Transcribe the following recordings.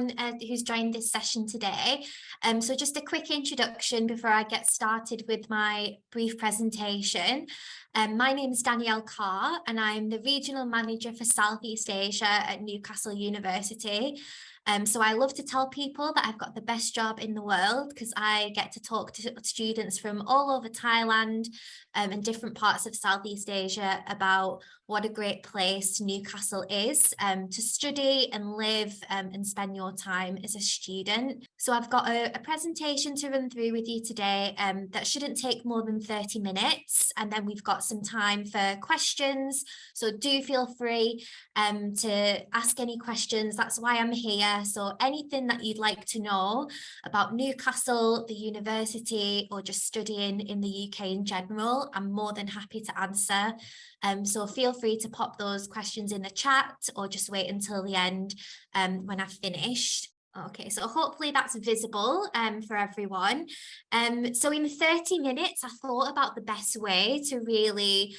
everyone who's joined this session today. So just a quick introduction before I get started with my brief presentation. My name is Danielle Carr and I'm the Regional Manager for Southeast Asia at Newcastle University. So I love to tell people that I've got the best job in the world because I get to talk to students from all over Thailand and different parts of Southeast Asia about what a great place Newcastle is to study and live and spend your time as a student. So I've got a presentation to run through with you today that shouldn't take more than 30 minutes, and then we've got some time for questions. So do feel free to ask any questions. That's why I'm here. So anything that you'd like to know about Newcastle, the university, or just studying in the UK in general, I'm more than happy to answer. So feel free to pop those questions in the chat or just wait until the end when I've finished. Okay, so hopefully that's visible for everyone. So in 30 minutes, I thought about the best way to really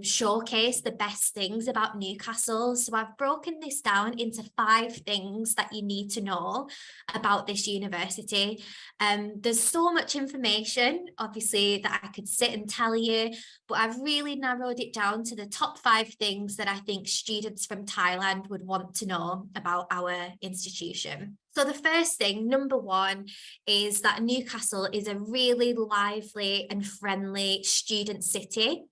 showcase the best things about Newcastle. So I've broken this down into 5 things that you need to know about this university. There's so much information, obviously, that I could sit and tell you, but I've really narrowed it down to the top 5 things that I think students from Thailand would want to know about our institution. So the first thing, number 1, is that Newcastle is a really lively and friendly student city.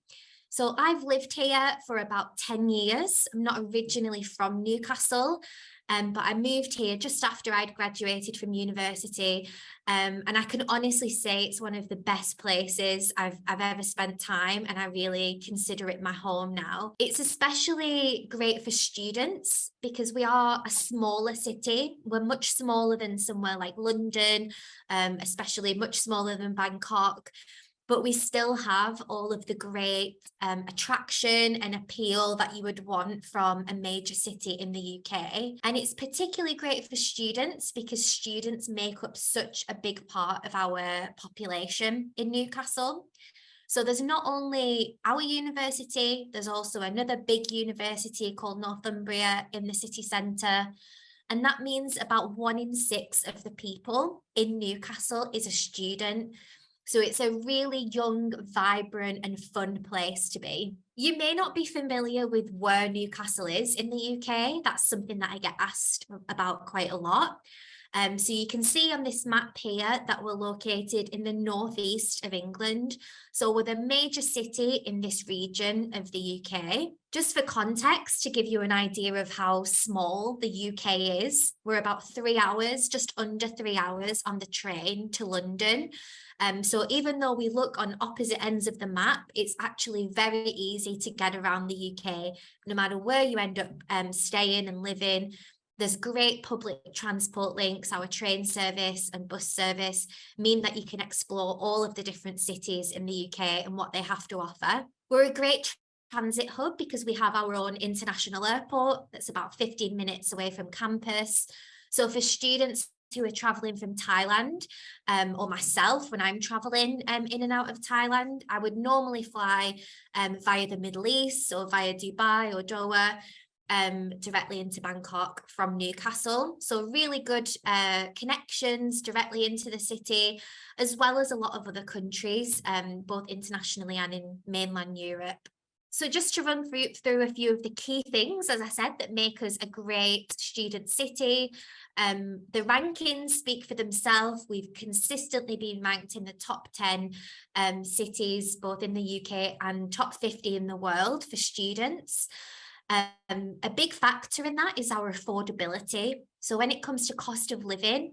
So I've lived here for about 10 years. I'm not originally from Newcastle, but I moved here just after I'd graduated from university. And I can honestly say it's one of the best places I've ever spent time, and I really consider it my home now. It's especially great for students because we are a smaller city. We're much smaller than somewhere like London, especially much smaller than Bangkok. But we still have all of the great attraction and appeal that you would want from a major city in the UK. And it's particularly great for students because students make up such a big part of our population in Newcastle. So there's not only our university, there's also another big university called Northumbria in the city centre. And that means about 1 in 6 of the people in Newcastle is a student. So it's a really young, vibrant and fun place to be. You may not be familiar with where Newcastle is in the UK. That's something that I get asked about quite a lot. So you can see on this map here that we're located in the northeast of England. So we're the major city in this region of the UK. Just for context, to give you an idea of how small the UK is, we're about 3 hours, just under 3 hours on the train to London. So even though we look on opposite ends of the map, it's actually very easy to get around the UK, no matter where you end up staying and living. There's great public transport links. Our train service and bus service mean that you can explore all of the different cities in the UK and what they have to offer. We're a great transit hub because we have our own international airport that's about 15 minutes away from campus. So for students who are traveling from Thailand, or myself when I'm traveling in and out of Thailand, I would normally fly via the Middle East or via Dubai or Doha directly into Bangkok from Newcastle. So really good connections directly into the city, as well as a lot of other countries, both internationally and in mainland Europe. So just to run through a few of the key things, as I said, that make us a great student city. The rankings speak for themselves. We've consistently been ranked in the top 10 cities, both in the UK and top 50 in the world for students. A big factor in that is our affordability. So when it comes to cost of living,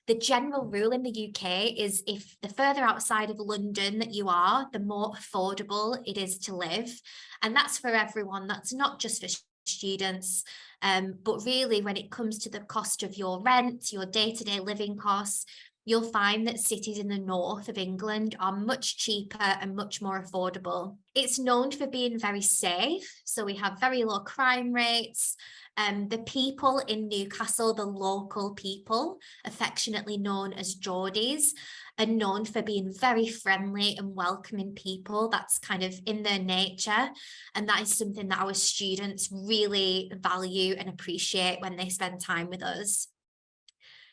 the general rule in the UK is if the further outside of London that you are, the more affordable it is to live. And that's for everyone. That's not just for students. But really, when it comes to the cost of your rent, your day-to-day living costs, you'll find that cities in the north of England are much cheaper and much more affordable. It's known for being very safe. So we have very low crime rates. The people in Newcastle, the local people, affectionately known as Geordies, are known for being very friendly and welcoming people. That's kind of in their nature. And that is something that our students really value and appreciate when they spend time with us.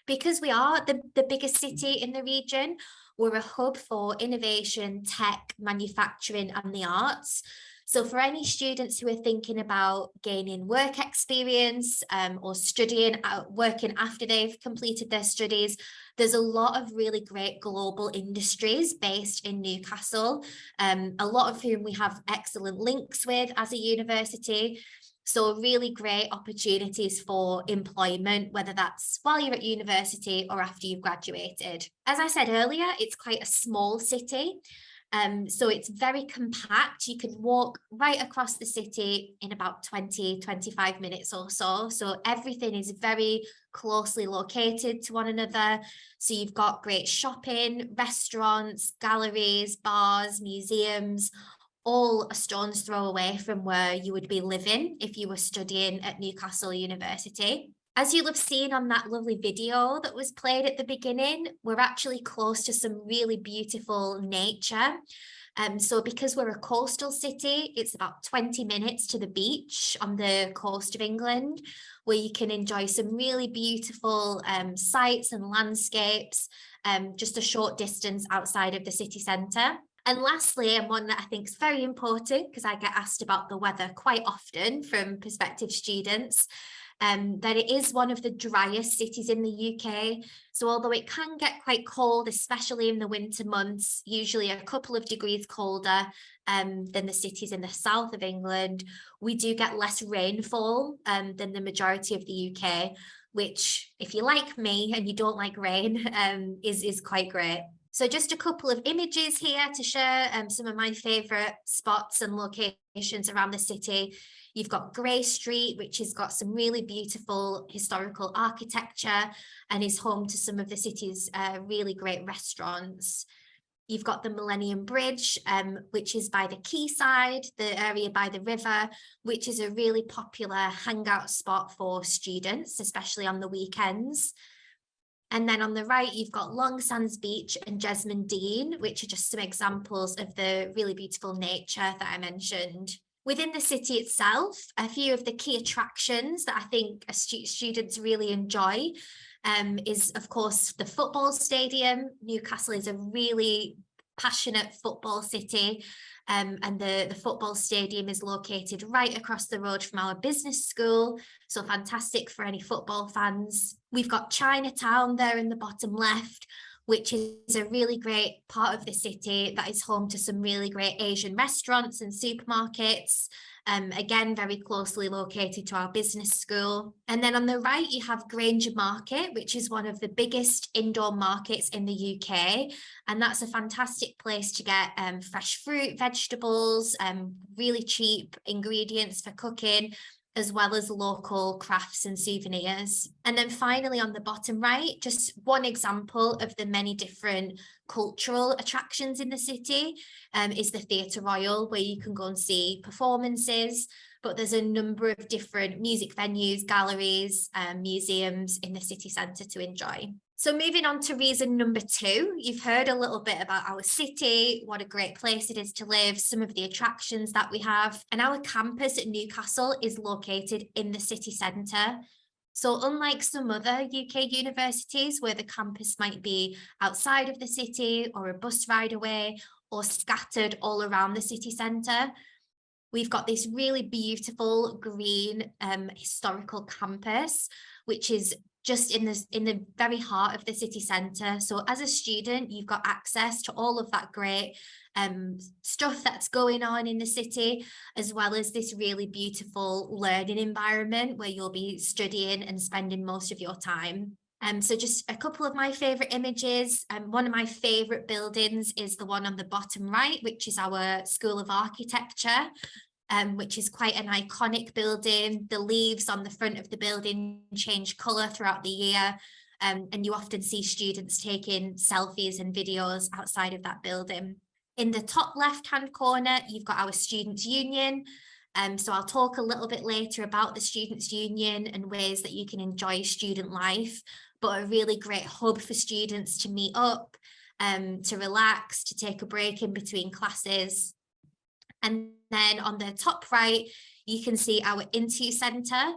Because we are the biggest city in the region, we're a hub for innovation, tech, manufacturing, and the arts. So for any students who are thinking about gaining work experience or working after they've completed their studies, there's a lot of really great global industries based in Newcastle, a lot of whom we have excellent links with as a university. So really great opportunities for employment, whether that's while you're at university or after you've graduated. As I said earlier, it's quite a small city. So it's very compact. You can walk right across the city in about 20-25 minutes or so. So everything is very closely located to one another. So you've got great shopping, restaurants, galleries, bars, museums, all a stone's throw away from where you would be living if you were studying at Newcastle University. As you'll have seen on that lovely video that was played at the beginning, we're actually close to some really beautiful nature. So because we're a coastal city, it's about 20 minutes to the beach on the coast of England, where you can enjoy some really beautiful sights and landscapes, just a short distance outside of the city centre. And lastly, and one that I think is very important, because I get asked about the weather quite often from prospective students, that it is one of the driest cities in the UK. So although it can get quite cold, especially in the winter months, usually a couple of degrees colder than the cities in the south of England, we do get less rainfall than the majority of the UK, which, if you like me and you don't like rain, is quite great. So just a couple of images here to share some of my favourite spots and locations around the city. You've got Grey Street, which has got some really beautiful historical architecture and is home to some of the city's really great restaurants. You've got the Millennium Bridge, which is by the quayside, the area by the river, which is a really popular hangout spot for students, especially on the weekends. And then on the right, you've got Long Sands Beach and Jesmond Dean, which are just some examples of the really beautiful nature that I mentioned. Within the city itself, a few of the key attractions that I think students really enjoy is, of course, the football stadium. Newcastle is a really passionate football city, and the football stadium is located right across the road from our business school, so fantastic for any football fans. We've got Chinatown there in the bottom left, which is a really great part of the city that is home to some really great Asian restaurants and supermarkets. Again, very closely located to our business school. And then on the right, you have Granger Market, which is one of the biggest indoor markets in the UK. And that's a fantastic place to get fresh fruit, vegetables, really cheap ingredients for cooking, as well as local crafts and souvenirs. And then finally on the bottom right, just one example of the many different cultural attractions in the city is the Theatre Royal, where you can go and see performances, but there's a number of different music venues, galleries, museums in the city centre to enjoy. So moving on to reason number 2, you've heard a little bit about our city, what a great place it is to live, some of the attractions that we have, and our campus at Newcastle is located in the city centre. So unlike some other UK universities where the campus might be outside of the city or a bus ride away or scattered all around the city centre, we've got this really beautiful green historical campus, which is just in the very heart of the city centre. So as a student, you've got access to all of that great stuff that's going on in the city, as well as this really beautiful learning environment where you'll be studying and spending most of your time. So just a couple of my favourite images. One of my favourite buildings is the one on the bottom right, which is our School of Architecture, which is quite an iconic building. The leaves on the front of the building change colour throughout the year, and you often see students taking selfies and videos outside of that building. In the top left-hand corner, you've got our Students' Union. So I'll talk a little bit later about the Students' Union and ways that you can enjoy student life, but a really great hub for students to meet up, to relax, to take a break in between classes. And then on the top right, you can see our Into Centre.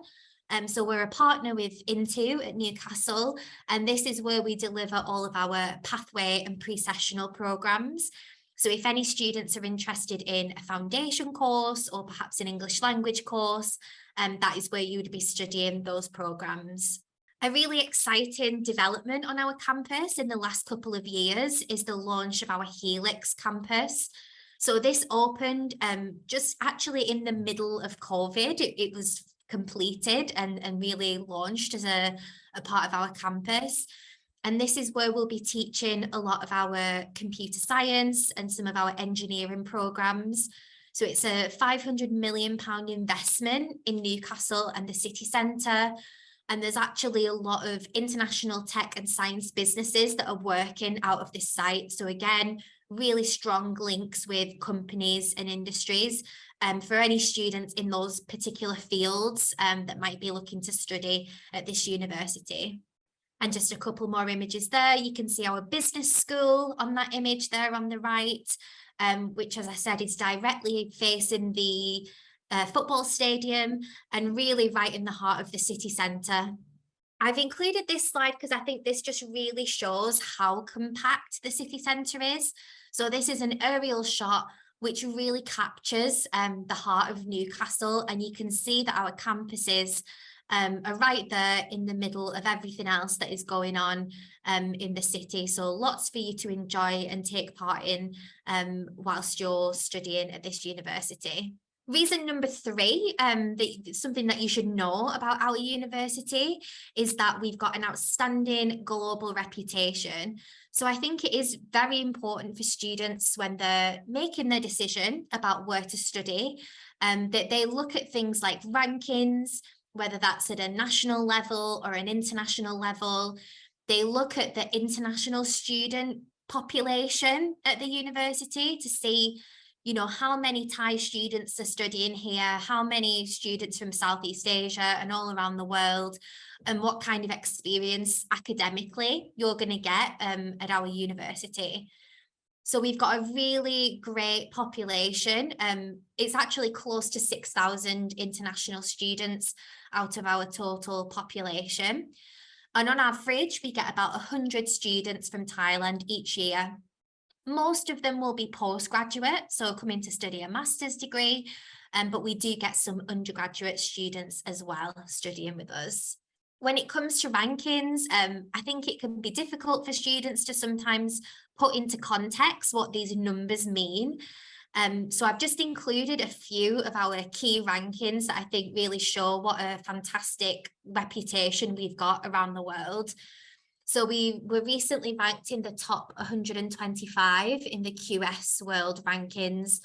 So we're a partner with Into at Newcastle, and this is where we deliver all of our pathway and pre-sessional programs. So if any students are interested in a foundation course or perhaps an English language course, that is where you would be studying those programs. A really exciting development on our campus in the last couple of years is the launch of our Helix campus. So this opened just actually in the middle of COVID. It was completed and really launched as a part of our campus. And this is where we'll be teaching a lot of our computer science and some of our engineering programs. So it's a £500 million investment in Newcastle and the city centre. And there's actually a lot of international tech and science businesses that are working out of this site. So again, really strong links with companies and industries for any students in those particular fields that might be looking to study at this university. And just a couple more images there. You can see our business school on that image there on the right, which, as I said, is directly facing the football stadium and really right in the heart of the city centre. I've included this slide because I think this just really shows how compact the city centre is. So this is an aerial shot which really captures the heart of Newcastle, and you can see that our campuses are right there in the middle of everything else that is going on in the city. So lots for you to enjoy and take part in whilst you're studying at this university. Reason number 3, something that you should know about our university is that we've got an outstanding global reputation. So I think it is very important for students when they're making their decision about where to study, that they look at things like rankings, whether that's at a national level or an international level. They look at the international student population at the university to see, you know, how many Thai students are studying here, how many students from Southeast Asia and all around the world, and what kind of experience academically you're going to get at our university. So we've got a really great population. It's actually close to 6,000 international students out of our total population. And on average, we get about 100 students from Thailand each year. Most of them will be postgraduate, so coming to study a master's degree, but we do get some undergraduate students as well studying with us. When it comes to rankings, I think it can be difficult for students to sometimes put into context what these numbers mean. So I've just included a few of our key rankings that I think really show what a fantastic reputation we've got around the world. So we were recently ranked in the top 125 in the QS World Rankings,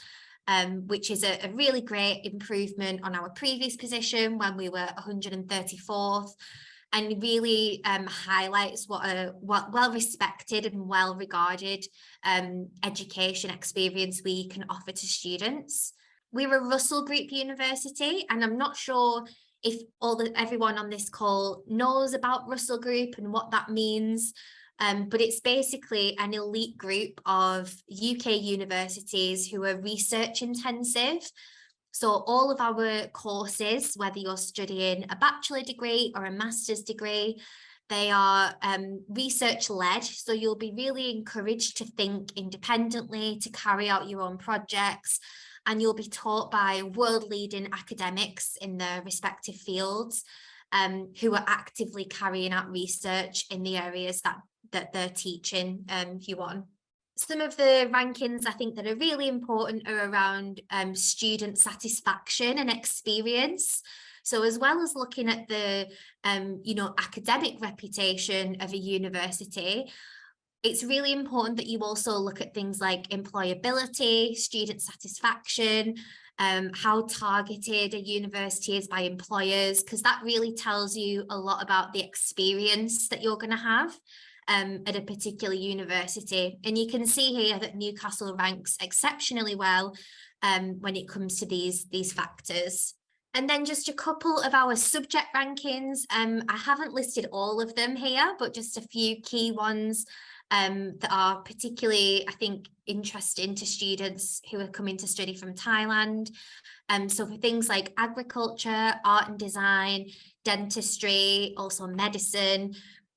which is a really great improvement on our previous position when we were 134th, and really highlights what a well-respected and well-regarded education experience we can offer to students. We're a Russell Group university, and I'm not sure if everyone on this call knows about Russell Group and what that means, but it's basically an elite group of UK universities who are research intensive. So all of our courses, whether you're studying a bachelor degree or a master's degree, they are research led. So you'll be really encouraged to think independently, to carry out your own projects, and you'll be taught by world-leading academics in their respective fields who are actively carrying out research in the areas that they're teaching you on. Some of the rankings I think that are really important are around student satisfaction and experience. So as well as looking at the academic reputation of a university, it's really important that you also look at things like employability, student satisfaction, how targeted a university is by employers, because that really tells you a lot about the experience that you're going to have at a particular university. And you can see here that Newcastle ranks exceptionally well when it comes to these factors. And then just a couple of our subject rankings. I haven't listed all of them here, but just a few key ones that are particularly, I think, interesting to students who are coming to study from Thailand. So for things like agriculture, art and design, dentistry, also medicine,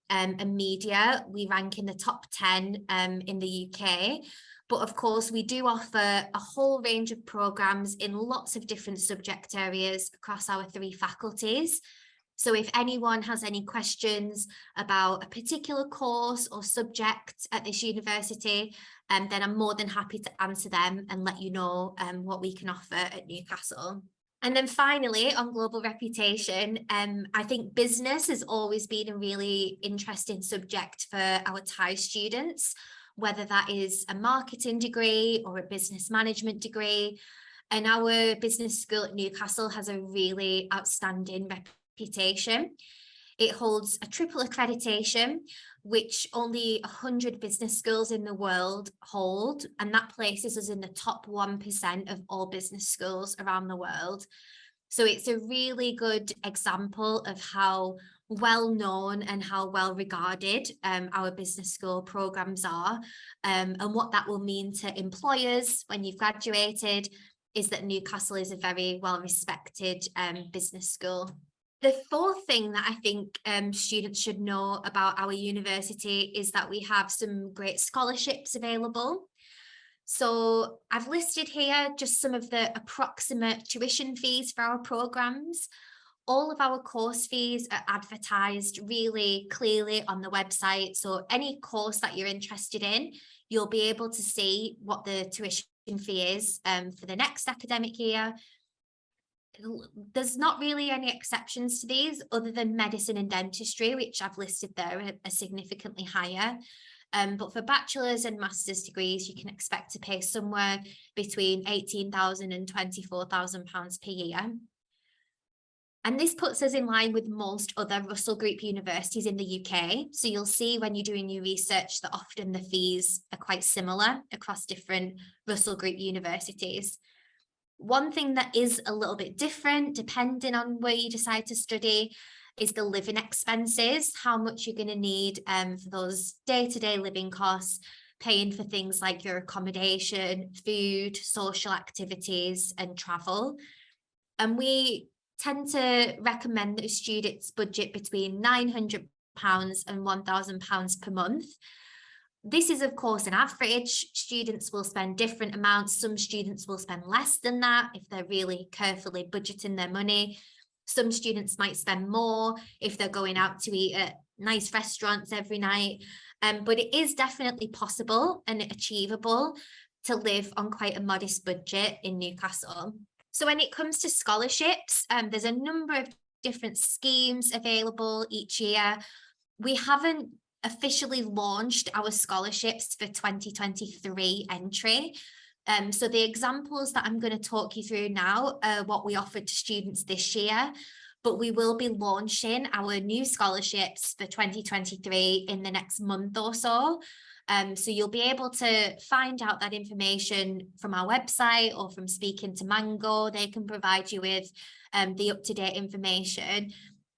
and media, we rank in the top 10 in the UK. But of course, we do offer a whole range of programs in lots of different subject areas across our 3 faculties. So if anyone has any questions about a particular course or subject at this university, then I'm more than happy to answer them and let you know what we can offer at Newcastle. And then finally, on global reputation, I think business has always been a really interesting subject for our Thai students, whether that is a marketing degree or a business management degree. And our business school at Newcastle has a really outstanding reputation. It holds a triple accreditation, which only 100 business schools in the world hold, and that places us in the top 1% of all business schools around the world. So it's a really good example of how well known and how well regarded our business school programs are, and what that will mean to employers when you've graduated is that Newcastle is a very well respected business school. The fourth thing that I think students should know about our university is that we have some great scholarships available. So I've listed here just some of the approximate tuition fees for our programs. All of our course fees are advertised really clearly on the website. So any course that you're interested in, you'll be able to see what the tuition fee is for the next academic year. There's not really any exceptions to these other than medicine and dentistry, which I've listed there are significantly higher. But for bachelor's and master's degrees, you can expect to pay somewhere between £18,000 and £24,000 per year. And this puts us in line with most other Russell Group universities in the UK. So you'll see when you're doing your research that often the fees are quite similar across different Russell Group universities. One thing that is a little bit different, depending on where you decide to study, is the living expenses, how much you're going to need for those day-to-day living costs, paying for things like your accommodation, food, social activities, and travel. And we tend to recommend that students budget between £900 and £1,000 per month. This is, of course, an average. Students will spend different amounts. Some students will spend less than that if they're really carefully budgeting their money. Some students might spend more if they're going out to eat at nice restaurants every night. But it is definitely possible and achievable to live on quite a modest budget in Newcastle. So when it comes to scholarships, there's a number of different schemes available each year. We haven't officially launched our scholarships for 2023 entry. So the examples that I'm going to talk you through now are what we offered to students this year, but we will be launching our new scholarships for 2023 in the next month or so. So you'll be able to find out that information from our website or from speaking to Mango. They can provide you with the up-to-date information,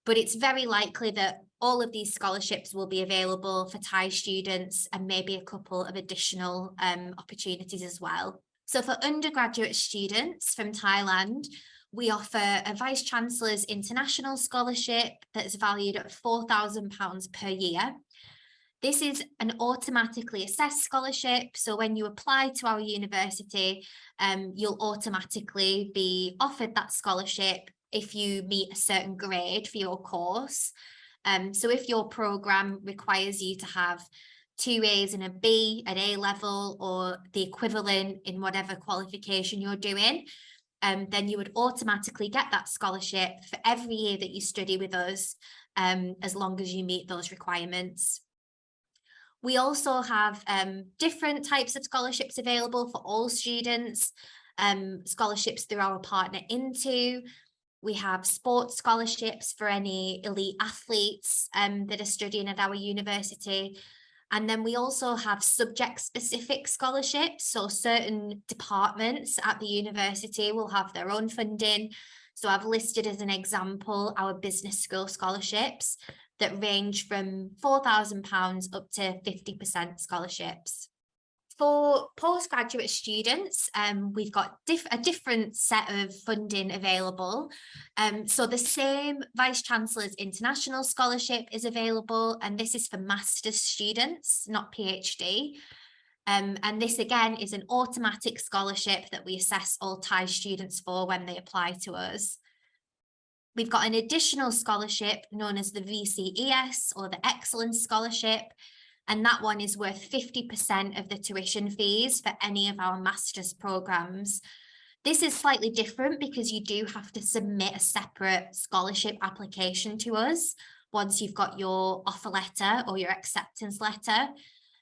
but it's very likely that all of these scholarships will be available for Thai students and maybe a couple of additional opportunities as well. So for undergraduate students from Thailand, we offer a Vice-Chancellor's International Scholarship that's valued at £4,000 per year. This is an automatically assessed scholarship. So when you apply to our university, you'll automatically be offered that scholarship if you meet a certain grade for your course. So if your program requires you to have 2 A's and a B at A level or the equivalent in whatever qualification you're doing, then you would automatically get that scholarship for every year that you study with us, as long as you meet those requirements. We also have different types of scholarships available for all students, scholarships through our partner Into. We have sports scholarships for any elite athletes that are studying at our university. And then we also have subject-specific scholarships. So certain departments at the university will have their own funding. So I've listed as an example our business school scholarships that range from £4,000 up to 50% scholarships. For postgraduate students, we've got a different set of funding available. So the same Vice-Chancellor's International Scholarship is available, and this is for master's students, not PhD. And this again is an automatic scholarship that we assess all Thai students for when they apply to us. We've got an additional scholarship known as the VCES or the Excellence Scholarship, and that one is worth 50% of the tuition fees for any of our master's programs. This is slightly different because you do have to submit a separate scholarship application to us once you've got your offer letter or your acceptance letter.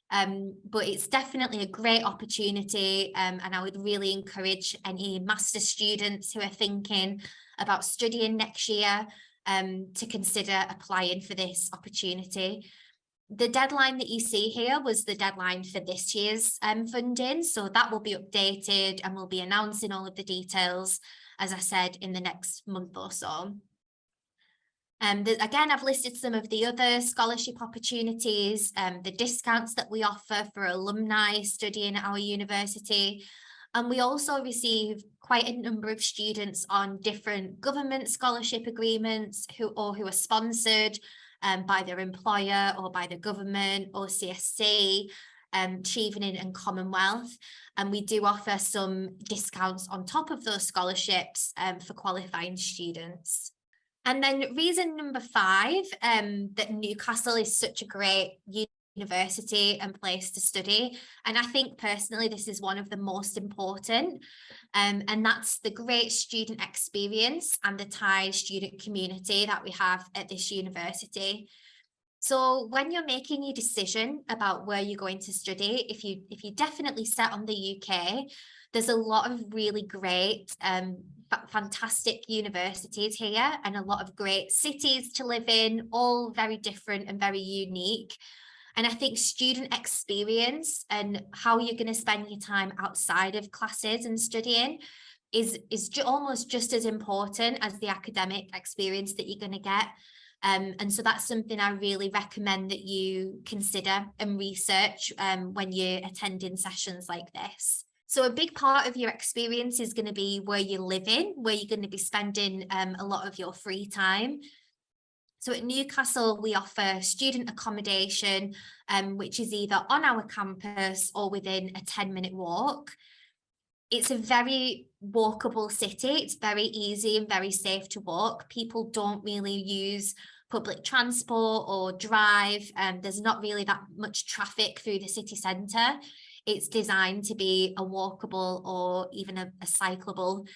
But it's definitely a great opportunity, and I would really encourage any master's students who are thinking about studying next year to consider applying for this opportunity. The deadline that you see here was the deadline for this year's funding, so that will be updated and we'll be announcing all of the details, as I said, in the next month or so. Again, I've listed some of the other scholarship opportunities, the discounts that we offer for alumni studying at our university. And we also receive quite a number of students on different government scholarship agreements who are sponsored by their employer or by the government or CSC, Chevening and Commonwealth. And we do offer some discounts on top of those scholarships for qualifying students. And then reason number 5, that Newcastle is such a great university and place to study. And I think personally, this is one of the most important, and that's the great student experience and the Thai student community that we have at this university. So when you're making your decision about where you're going to study, if you definitely set on the UK, there's a lot of really great, fantastic universities here and a lot of great cities to live in, all very different and very unique. And I think student experience and how you're going to spend your time outside of classes and studying is almost just as important as the academic experience that you're going to get. And so that's something I really recommend that you consider and research when you're attending sessions like this. So a big part of your experience is going to be where you're living, where you're going to be spending a lot of your free time. So at Newcastle, we offer student accommodation, which is either on our campus or within a 10-minute walk. It's a very walkable city. It's very easy and very safe to walk. People don't really use public transport or drive. There's not really that much traffic through the city centre. It's designed to be a walkable or even a cyclable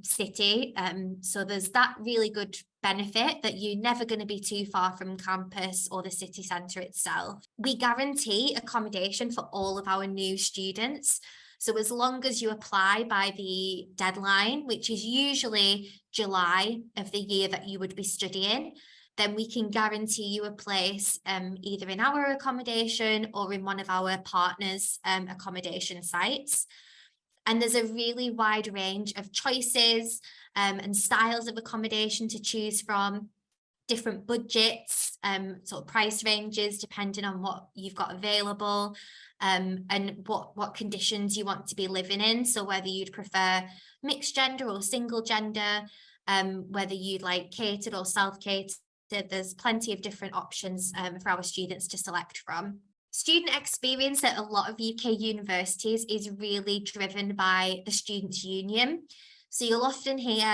city. So there's that really good benefit that you're never going to be too far from campus or the city centre itself. We guarantee accommodation for all of our new students. So as long as you apply by the deadline, which is usually July of the year that you would be studying, then we can guarantee you a place either in our accommodation or in one of our partners' accommodation sites. And there's a really wide range of choices and styles of accommodation to choose from, different budgets, sort of price ranges depending on what you've got available, and what conditions you want to be living in. So whether you'd prefer mixed gender or single gender, whether you'd like catered or self-catered, there's plenty of different options for our students to select from. Student experience at a lot of UK universities is really driven by the Students' Union. So you'll often hear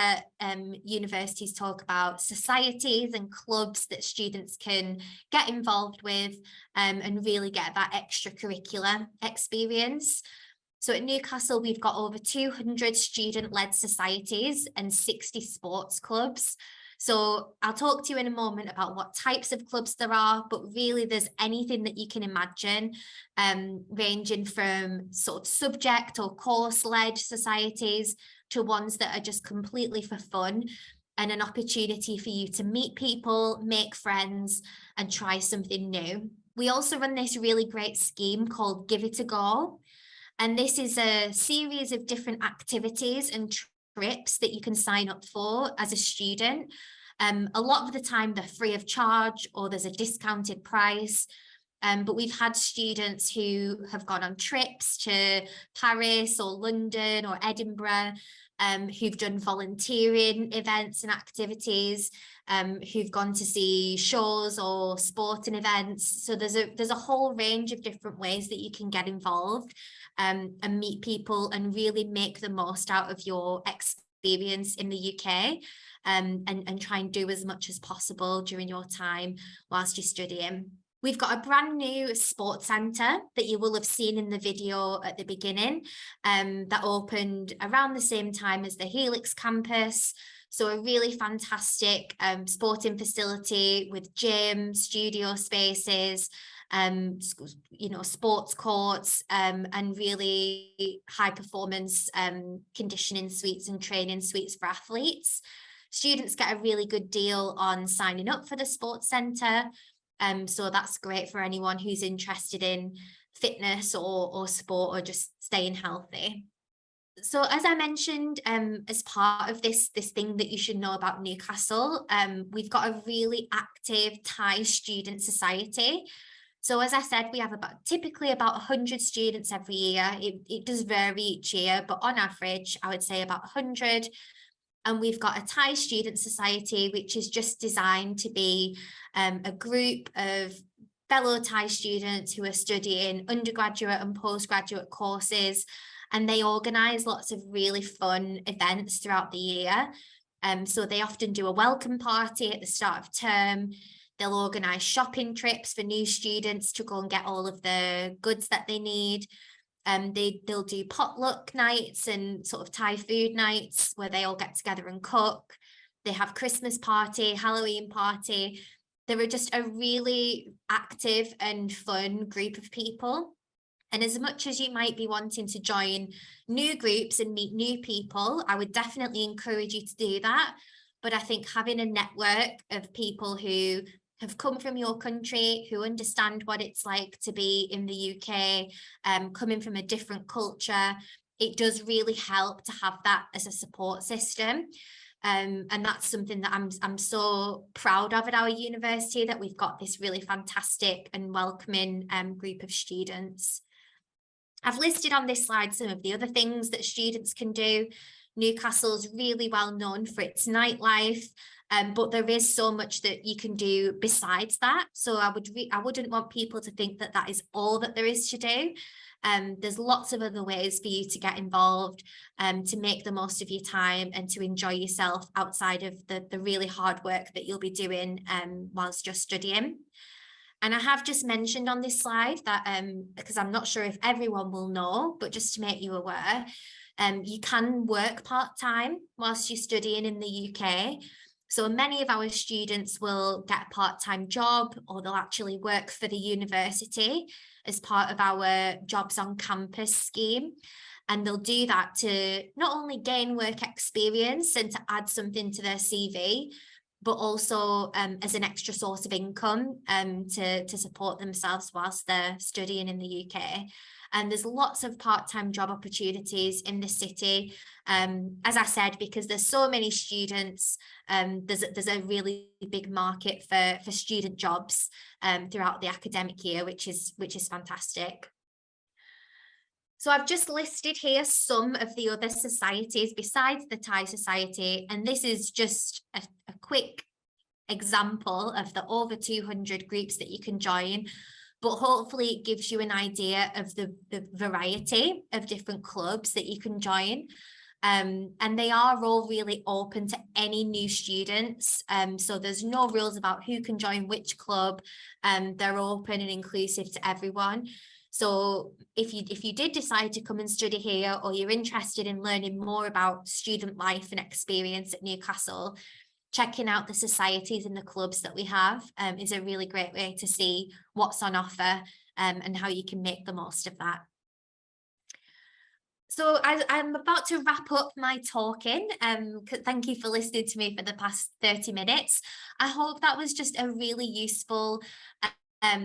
universities talk about societies and clubs that students can get involved with and really get that extracurricular experience. So at Newcastle, we've got over 200 student-led societies and 60 sports clubs. So I'll talk to you in a moment about what types of clubs there are, but really there's anything that you can imagine, ranging from sort of subject or course-led societies to ones that are just completely for fun and an opportunity for you to meet people, make friends, and try something new. We also run this really great scheme called Give It a Go. And this is a series of different activities and trips that you can sign up for as a student. A lot of the time they're free of charge or there's a discounted price. But we've had students who have gone on trips to Paris or London or Edinburgh, who've done volunteering events and activities, who've gone to see shows or sporting events. So there's a whole range of different ways that you can get involved and meet people and really make the most out of your experience in the UK, and try and do as much as possible during your time whilst you're studying. We've got a brand new sports centre that you will have seen in the video at the beginning, that opened around the same time as the Helix campus. So a really fantastic sporting facility with gym, studio spaces, sports courts, and really high performance conditioning suites and training suites for athletes. Students get a really good deal on signing up for the sports centre. So that's great for anyone who's interested in fitness or sport or just staying healthy. So as I mentioned, as part of this thing that you should know about Newcastle, we've got a really active Thai student society. So as I said, we have typically about 100 students every year. It does vary each year, but on average, I would say about 100. And we've got a Thai student society, which is just designed to be a group of fellow Thai students who are studying undergraduate and postgraduate courses, and they organise lots of really fun events throughout the year. So they often do a welcome party at the start of term. They'll organise shopping trips for new students to go and get all of the goods that they need. They'll do potluck nights and sort of Thai food nights where they all get together and cook. They have Christmas party, Halloween party. They're just a really active and fun group of people. And as much as you might be wanting to join new groups and meet new people, I would definitely encourage you to do that. But I think having a network of people who have come from your country, who understand what it's like to be in the UK, coming from a different culture, it does really help to have that as a support system. And that's something that I'm so proud of at our university, that we've got this really fantastic and welcoming group of students. I've listed on this slide some of the other things that students can do. Newcastle's really well known for its nightlife, but there is so much that you can do besides that. So I wouldn't want people to think that that is all that there is to do. There's lots of other ways for you to get involved, to make the most of your time and to enjoy yourself outside of the really hard work that you'll be doing whilst you're studying. And I have just mentioned on this slide that, because I'm not sure if everyone will know, but just to make you aware, you can work part-time whilst you're studying in the UK. So many of our students will get a part-time job, or they'll actually work for the university as part of our jobs on campus scheme. And they'll do that to not only gain work experience and to add something to their CV, but also as an extra source of income to support themselves whilst they're studying in the UK. And there's lots of part-time job opportunities in the city. As I said, because there's so many students, there's a really big market for student jobs throughout the academic year, which is fantastic. So I've just listed here some of the other societies besides the Thai Society, and this is just a quick example of the over 200 groups that you can join, but hopefully it gives you an idea of the variety of different clubs that you can join. And they are all really open to any new students. So there's no rules about who can join which club. They're open and inclusive to everyone. So if you did decide to come and study here, or you're interested in learning more about student life and experience at Newcastle, checking out the societies and the clubs that we have is a really great way to see what's on offer and how you can make the most of that. So I'm about to wrap up my talking. Thank you for listening to me for the past 30 minutes. I hope that was just a really useful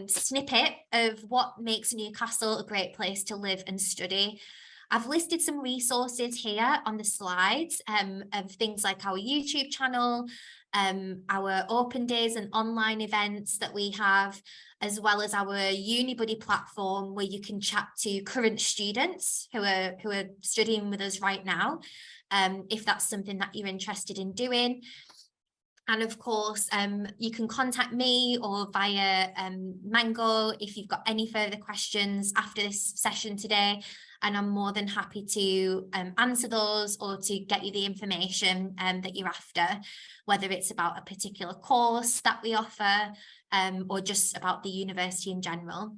snippet of what makes Newcastle a great place to live and study. I've listed some resources here on the slides of things like our YouTube channel, our open days and online events that we have, as well as our UniBuddy platform where you can chat to current students who are studying with us right now, if that's something that you're interested in doing. And of course, you can contact me or via Mango if you've got any further questions after this session today, and I'm more than happy to answer those or to get you the information that you're after, whether it's about a particular course that we offer or just about the university in general.